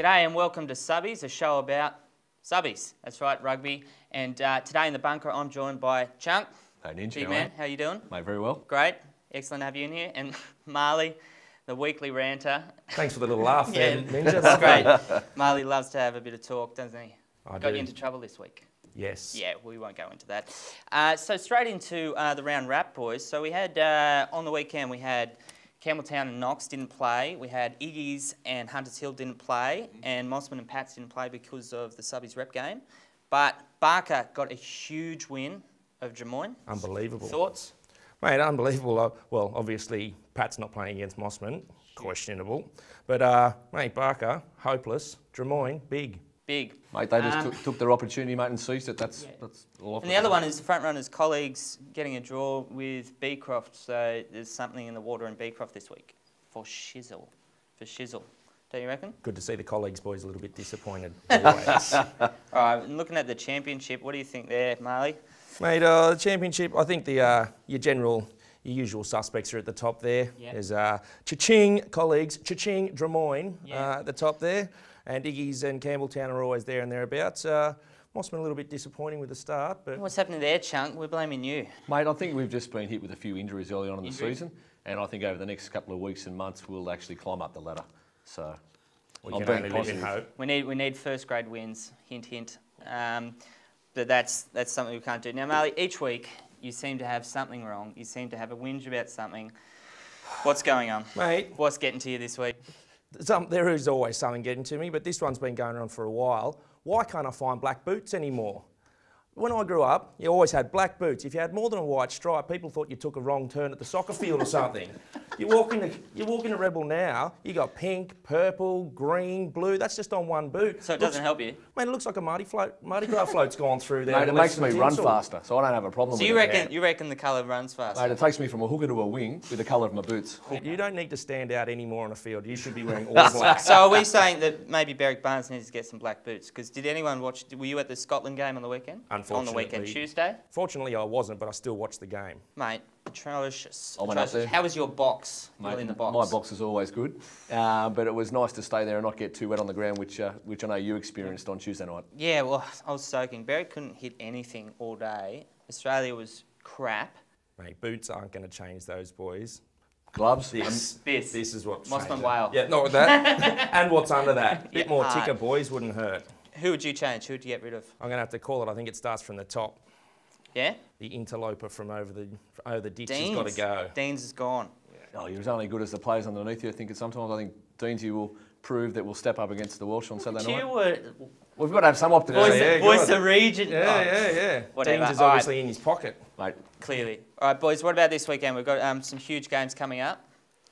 G'day and welcome to Subbies, a show about Subbies. That's right, rugby. And today in the bunker, I'm joined by Chunk. Hey, Ninja. Big man, how you doing? Mate, very well. Great. Excellent to have you in here. And Marley, the weekly ranter. Thanks for the little laugh there, Yeah, Ninja. that's great. Marley loves to have a bit of talk, doesn't he? I Got do. you into trouble this week. Yes. Yeah, we won't go into that. So straight into the round wrap, boys. So we had, on the weekend, we had Campbelltown and Knox didn't play. We had Iggy's and Hunters Hill didn't play. And Mossman and Pats didn't play because of the Subbies rep game. But Barker got a huge win of Drummoyne. Unbelievable. Thoughts? Mate, unbelievable. Well, obviously, Pat's not playing against Mossman. Questionable. But, mate, Barker, hopeless. Drummoyne, big. Big. Mate, they just took their opportunity, mate, and seized it. That's all. And the other one is the front runners' colleagues getting a draw with Beecroft. So there's something in the water in Beecroft this week for shizzle. Don't you reckon? Good to see the colleagues boys a little bit disappointed. Always. All right, and looking at the championship, what do you think there, Marley? Mate, the championship, I think your usual suspects are at the top there. Yep. There's Cha-Ching colleagues, Cha-Ching, Drummoyne Yeah. at the top there. And Iggy's and Campbelltown are always there and thereabouts. Mossman a little bit disappointing with the start, but What's happening there, Chunk? We're blaming you. Mate, I think we've just been hit with a few injuries early on in the season, and I think over the next couple of weeks and months we'll actually climb up the ladder. So we I'm can being only live in positive. hope. We need first grade wins. Hint, hint. But that's something we can't do. Now, Marley, each week you seem to have something wrong. You seem to have a whinge about something. What's going on? Mate. What's getting to you this week? There is always something getting to me, but this one's been going on for a while. Why can't I find black boots anymore? When I grew up, you always had black boots. If you had more than a white stripe, people thought you took a wrong turn at the soccer field or something. You walk into Rebel now, you got pink, purple, green, blue. That's just on one boot. So it doesn't help you? Mate, it looks like a Mardi Gras float's gone through there. Mate, it makes me run faster, so I don't have a problem So with you it. you reckon the colour runs fast? Mate, it takes me from a hooker to a wing with the colour of my boots. You don't need to stand out anymore on a field. You should be wearing all black. So are we saying that maybe Berwick Barnes needs to get some black boots? Because did anyone watch? Were you at the Scotland game on the weekend? Unfortunately. On the weekend, Tuesday? Fortunately, I wasn't, but I still watched the game. Mate, atrocious. I went up there. How was your box? Mate, Well, in the box. my box is always good, but it was nice to stay there and not get too wet on the ground, which I know you experienced on Tuesday night. Yeah, well, I was soaking. Berwick couldn't hit anything all day. Australia was crap. Mate, boots aren't going to change those boys. Gloves. This is what Mossman Whale. Yeah, not with that. And what's under that. Bit Yeah, more hard. ticker, boys, wouldn't hurt. Who would you change? Who would you get rid of? I'm going to have to call it. I think it starts from the top. Yeah? The interloper from over the ditch has got to go. Deans is gone. Oh, you're as only good as the players underneath you. I think sometimes I think Deansy will prove that we'll step up against the Welsh on Saturday night. You were We've got to have some optimism. voice the region. Yeah. Whatever. Deans is All right. obviously in his pocket. Mate, Clearly. All right, boys, what about this weekend? We've got some huge games coming up.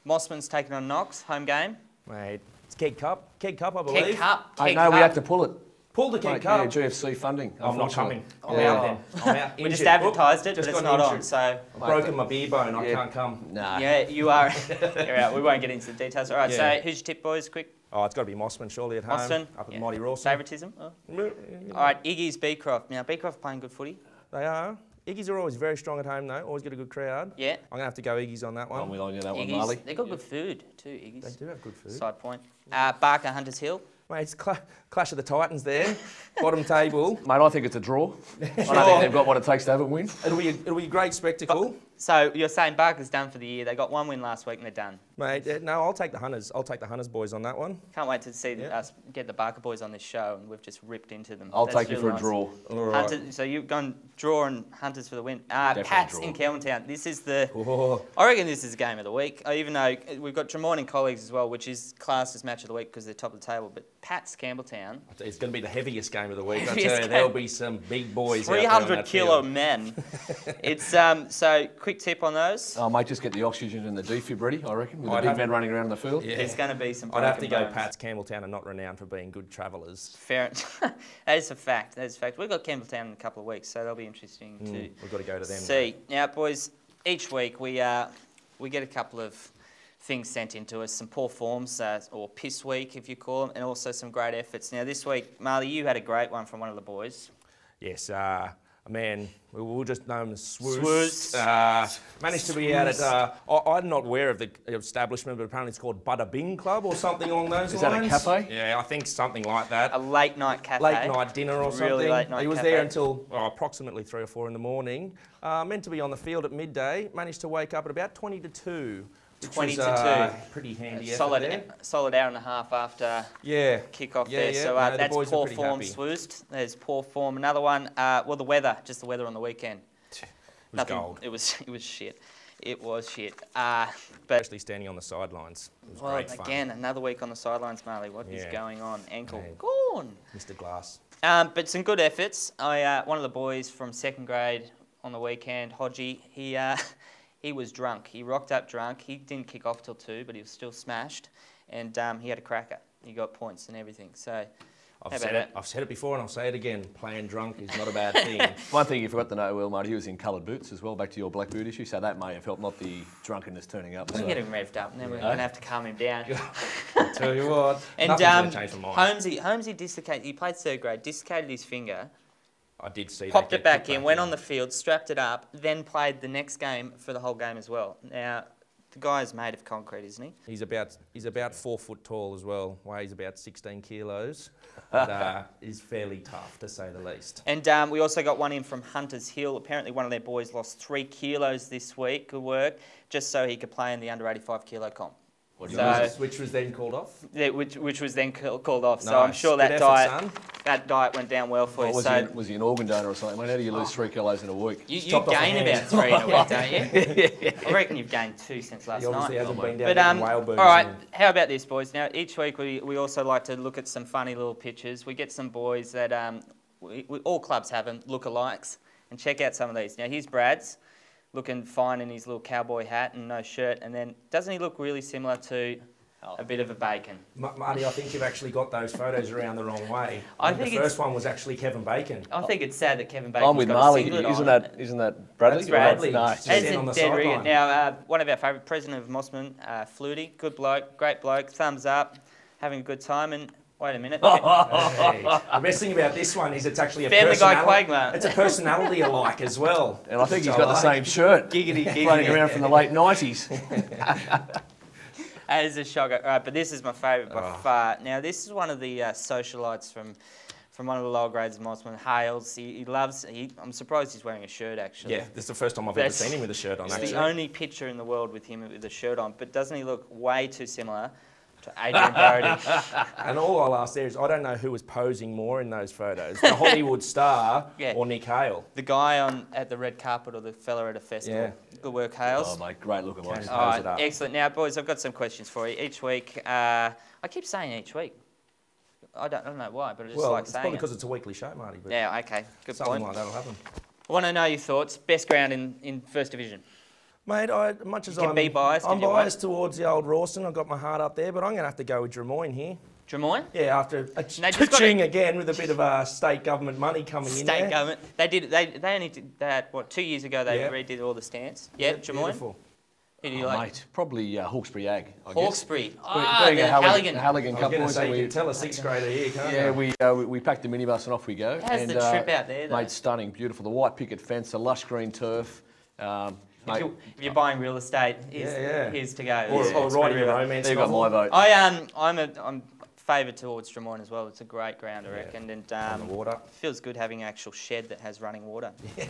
Mossman's taking on Knox, home game. Mate, it's Keg Cup, I believe. Keg Cup. I Keg know we Cup. had to pull it. Pull the Keg Mate, Cup. yeah, GFC funding. I'm not unfortunately. coming. I'm out then. I'm out. We just Injured. advertised it, Just but it's got not on, injured. so... I've broken my beer bone. I Yeah. can't come. Nah. Yeah, you are. You're out. We won't get into the details. All right, Yeah. so who's your tip, boys? Quick. Oh, it's got to be Mossman, surely, at home. Mossman. Up at Yeah. Mighty Rawson. Favouritism? Oh. All right, Iggy's Beecroft. Now, Beecroft playing good footy. They are. Iggy's are always very strong at home, though. Always get a good crowd. Yeah. I'm going to have to go Iggy's on that one. I'm with on you that one, Iggy's. Marley. They've got good food, too, Iggy's. They do have good food. Side point. Barker, Hunters Hill. Mate, it's clash of the Titans there. Bottom table. Mate, I think it's a draw. I don't think they've got what it takes to have a win. It'll be a great spectacle. So you're saying Barker's done for the year. They got one win last week and they're done. Mate, no, I'll take the Hunters. I'll take the Hunters boys on that one. Can't wait to see Yeah. us get the Barker boys on this show, and we've just ripped into them. I'll That's take you really for a nice. draw. All right. Hunters, so you've gone draw and Hunters for the win. Pats in Campbelltown. This is the. Oh. I reckon this is the game of the week. Even though we've got Drummoyne and colleagues as well, which is classed as match of the week because they're top of the table. But Pats Campbelltown. It's going to be the heaviest game of the week. I Heaviest tell you, game. there'll be some big boys out there on 300 that kilo field. men. It's so quick tip on those. Oh, mate, just get the oxygen and the defib ready, I reckon, with I'd the big have- men running around the field. Yeah. There's going to be some. I'd have to broken go bones. Pats. Campbelltown are not renowned for being good travellers. Fair. That is a fact. That is a fact. We've got Campbelltown in a couple of weeks, so that'll be interesting to We've got to go to them. see. Now, boys, each week we get a couple of things sent into us, some poor forms, or piss week, if you call them, and also some great efforts. Now, this week, Marley, you had a great one from one of the boys. Yes, Man, we'll just know him as Swoos. Managed to be out at, I'm not aware of the establishment, but apparently it's called Bada Bing Club or something along those lines. Is that a cafe? Yeah, I think something like that. A late night cafe. Late night dinner or something. Really late night He was cafe. there until approximately 3 or 4 in the morning. Meant to be on the field at midday. Managed to wake up at about 20 to 2. 20 to 2. Pretty handy. Solid hour and a half after kick-off there. Yeah. So No, that's poor form, happy. Swoosed. There's poor form. Another one, well, the weather, just the weather on the weekend. It was gold. It was shit. It was shit. But Especially standing on the sidelines. It was great fun. Again, another week on the sidelines, Marley. What is going on? Ankle gone. Mr. Glass. But some good efforts. One of the boys from 2nd grade on the weekend, Hodgie, he was drunk. He rocked up drunk. He didn't kick off till 2, but he was still smashed. And he had a cracker. He got points and everything. So I've said it before and I'll say it again. Playing drunk is not a bad thing. One thing you forgot to know, Will, Marty, he was in coloured boots as well, back to your black boot issue, so that may have helped, not the drunkenness turning up. We'll get him revved up and then we're going to have to calm him down. I'll tell you what. And nothing's going to change my mind. Holmesy dislocated, he played 3rd grade, dislocated his finger. I did see popped that. It back in, went on the field, strapped it up, then played the next game for the whole game as well. Now, the guy is made of concrete, isn't he? He's about 4 foot tall as well, weighs about 16 kilos, but is fairly tough to say the least. And we also got one in from Hunters Hill. Apparently one of their boys lost 3 kilos this week, good work, just so he could play in the under 85 kilo comp. Which was then called off? Yeah, which was then called off. Nice. So I'm sure Good effort, that diet went down well for you. Was he an organ donor or something? Mate, how do you lose 3 kilos in a week? You gain about 3 in a week, don't you? I reckon you've gained 2 since last night. Obviously hasn't been down all right, how about this, boys? Now, each week we also like to look at some funny little pictures. We get some boys that, all clubs have them, lookalikes, and check out some of these. Now, here's Brad's, looking fine in his little cowboy hat and no shirt, and then doesn't he look really similar to a bit of a bacon? Marty, I think you've actually got those photos around the wrong way. I think the first one was actually Kevin Bacon. I think it's sad that Kevin Bacon's I'm with got Marley. a singlet Isn't that Bradley? That's Bradley. No. On the sideline. Now, one of our favourite, president of Mossman, Footy, good bloke, great bloke, thumbs up, having a good time, and wait a minute. Hey. The best thing about this one is it's actually a Family Guy Quagmire. It's a personality alike as well. And I think he's got the same shirt. Giggity. Running around from the late 90s. That is a shocker. All right, but this is my favourite by far. Now, this is one of the socialites from one of the lower grades of Mossman, Hales. He loves. I'm surprised he's wearing a shirt, actually. Yeah, this is the first time I've ever seen him with a shirt on, it's actually. the only picture in the world with him with a shirt on. But doesn't he look way too similar to Adrian Brody? And all I'll ask there is, I don't know who was posing more in those photos, the Hollywood star or Nick Hale. The guy at the red carpet or the fella at a festival. Yeah. Good work, Hales. Oh, mate, great looking one. All right, excellent. Now, boys, I've got some questions for you. Each week, I keep saying each week. I don't know why, but I just like saying it. It's probably because it's a weekly show, Marty. But yeah, okay, good something point. like that will happen. I want to know your thoughts. Best ground in First Division? Mate, much as I'm biased, I'm biased towards the old Rawson. I've got my heart up there, but I'm going to have to go with Drummoyne here. Drummoyne? Yeah, after ching again with a bit of state government money coming in there. State government. They only did that, 2 years ago they redid all the stands. Yeah, Drummoyne? Beautiful. Who do you like? Mate, probably Hawkesbury Ag, I guess. Hawkesbury. Being a Halligan I was couple. going to say, you can tell a 6th grader here, can't you? Yeah, we packed the minibus and off we go. How's the trip out there, though? Mate, stunning, beautiful. The white picket fence, the lush green turf. If you're buying real estate, here's to go. Or writing a romance novel. There you got my vote. I'm favoured towards Drummoyne as well. It's a great ground, I reckon. And on the water. Feels good having an actual shed that has running water. Yeah.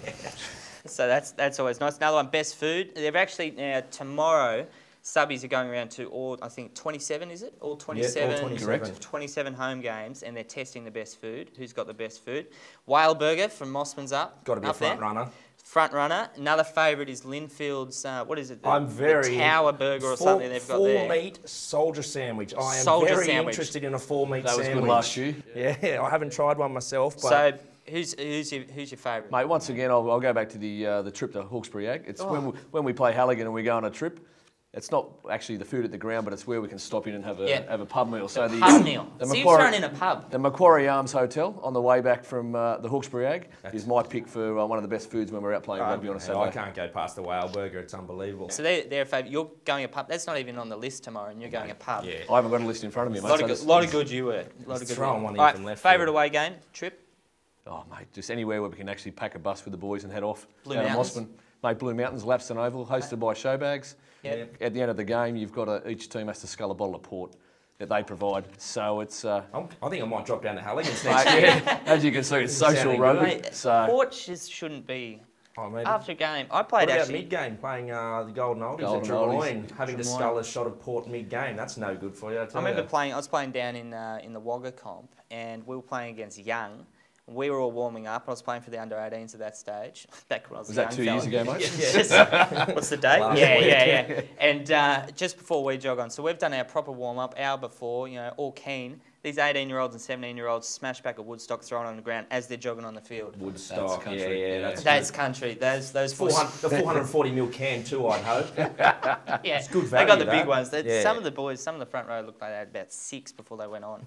So that's always nice. Another one, best food. They've actually, tomorrow, Subbies are going around to all, I think, 27, is it? All 27, all 27. 27 home games, and they're testing the best food. Who's got the best food? Whale Burger from Mossman's up. Got to be a front runner. Front runner. Another favourite is Linfield's, what is it? The Tower Burger or something they've got there. 4-meat soldier sandwich. I am very interested in a 4-meat sandwich. That was good last year. Yeah, I haven't tried one myself. But so who's your favourite? Mate, once again, I'll go back to the trip to Hawkesbury Ag. It's when we play Halligan and we go on a trip. It's not actually the food at the ground, but it's where we can stop in and have a pub meal. So the pub meal. The So you've thrown in a pub. The Macquarie Arms Hotel on the way back from the Hawkesbury Ag is my pick for one of the best foods when we're out playing rugby on a Saturday. I can't go past the Whale Burger. It's unbelievable. So they're a favourite. You're going a pub. That's not even on the list tomorrow, and you're going a pub. Yeah. I haven't got a list in front of me, mate. A lot of good you were. Throwing one in from left Favourite field. away game? Trip? Oh, mate, just anywhere where we can actually pack a bus with the boys and head off. Blue down to Mountains. Mossman. Mate, Blue Mountains, Lapston Oval, hosted by Showbags. Yep. At the end of the game, you've got each team has to scull a bottle of port that they provide. So it's... I think I might drop down to Halligan's next year. yeah, as you can see, it's social rugby. Mate, So porches shouldn't be... Oh, maybe. After a game, I What played about actually... mid-game, playing the Golden Oldies Golden at Trelawney, Oldies. having to scull a shot of port mid-game? That's no good for you, I tell I remember you. playing. I was playing down in the Wagga comp, and we were playing against Young. We were all warming up. I was playing for the under-18s at that stage. Back when I was, was a that young 2 years fella. ago, mate? Just, what's the date? Last Yeah. week. And just before we jog on, so we've done our proper warm-up hour before. You know, all keen. These 18-year-olds and 17-year-olds smash back a Woodstock, throw it on the ground as they're jogging on the field. Woodstock, country. yeah. That's country. Those boys. 440 mil can too, I'd hope. Yeah, It's good they got value, the big that. ones. Yeah. Some of the boys, some of the front row looked like they had about 6 before they went on.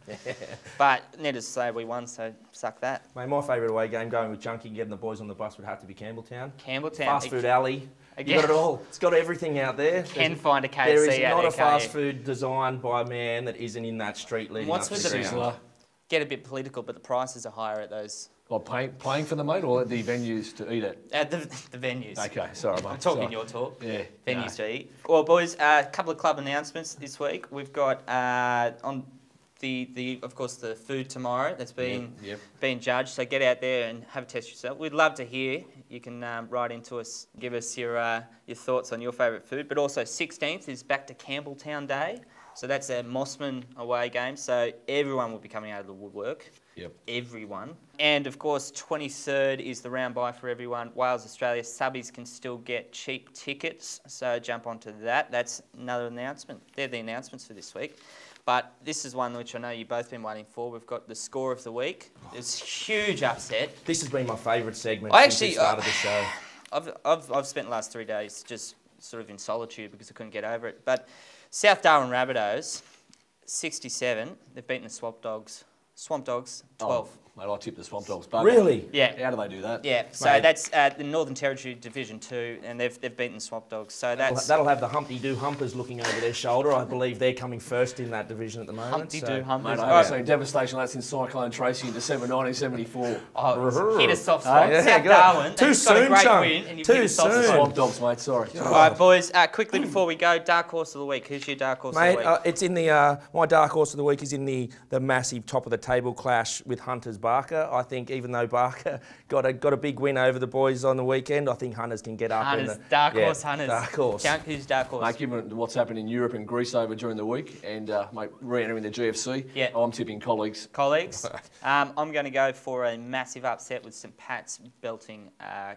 But needless to say, we won, so suck that. Mate, my favourite away game, going with Junkie and getting the boys on the bus, would have to be Campbelltown. Campbelltown. Fast food alley. Again. You got it all. It's got everything out there. Can find a KFC There is out not there, a fast can't you? food designed by a man that isn't in that street leading What's up with to the ground. get a bit political, but the prices are higher at those Well, playing for the mate or at the venues to eat at? the venues. Okay, sorry, mate. I'm talking Sorry. your talk. Yeah. Venues to eat. Well, boys, a couple of club announcements this week. We've got on of course the food tomorrow that's being judged. So get out there and have a test yourself. We'd love to hear. You can write into us, give us your thoughts on your favourite food. But also 16th is back to Campbelltown Day. So that's a Mossman away game. So everyone will be coming out of the woodwork. Yep. Everyone. And of course 23rd is the round bye for everyone. Wales, Australia. Subbies can still get cheap tickets. So jump onto that. That's another announcement. They're the announcements for this week. But this is one which I know you've both been waiting for. We've got the score of the week. It's a huge upset. This has been my favourite segment I since we actually started the show. I've spent the last 3 days just sort of in solitude because I couldn't get over it. But South Darwin Rabbitohs, 67. They've beaten the Swamp Dogs 12. Oh, mate, I tipped the Swamp Dogs. But Really? Yeah. How do they do that? Yeah, so Mate. that's the Northern Territory Division 2, and they've beaten Swamp Dogs. So that's That'll have the Humpty-Doo Humpers looking over their shoulder. I believe they're coming first in that division at the moment. Humpty-Doo Humpers. Mate, I All haven't right. seen devastation like that since Cyclone Tracy in December 1974. Oh, hit a soft spot. Yeah, South good. Darwin, Too they've got a soon, great chum. win, and you've Too hit a soft soon. spot. Swamp Dogs, mate, sorry. All right, boys, quickly before we go, dark horse of the week. Who's your dark horse Mate, of the week? it's in the my dark horse of the week is in the massive top of the table clash with Hunter's Barker. I think even though Barker got a big win over the boys on the weekend, I think Hunters can get up Hunters, in the dark horse Hunters. Dark horse. Count who's dark horse. Mate, given what's happened in Europe and Greece over during the week and, mate, re-entering the GFC, Yeah. I'm tipping colleagues. Colleagues, I'm going to go for a massive upset with St Pat's belting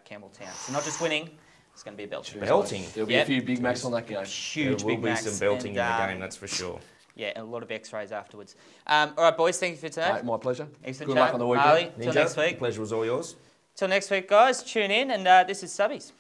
Campbelltown. So not just winning, it's going to be a belting. Belting. There'll be Yep. a few big Macs on that game. Huge There will big be max. some belting and, in the game, that's for sure. Yeah, and a lot of X-rays afterwards. All right, boys, thank you for today. Mate, my pleasure. Excellent Good chat. luck on the weekend. Harley, till Ninja, next week. the pleasure was all yours. Till next week, guys. Tune in, and this is Subbies.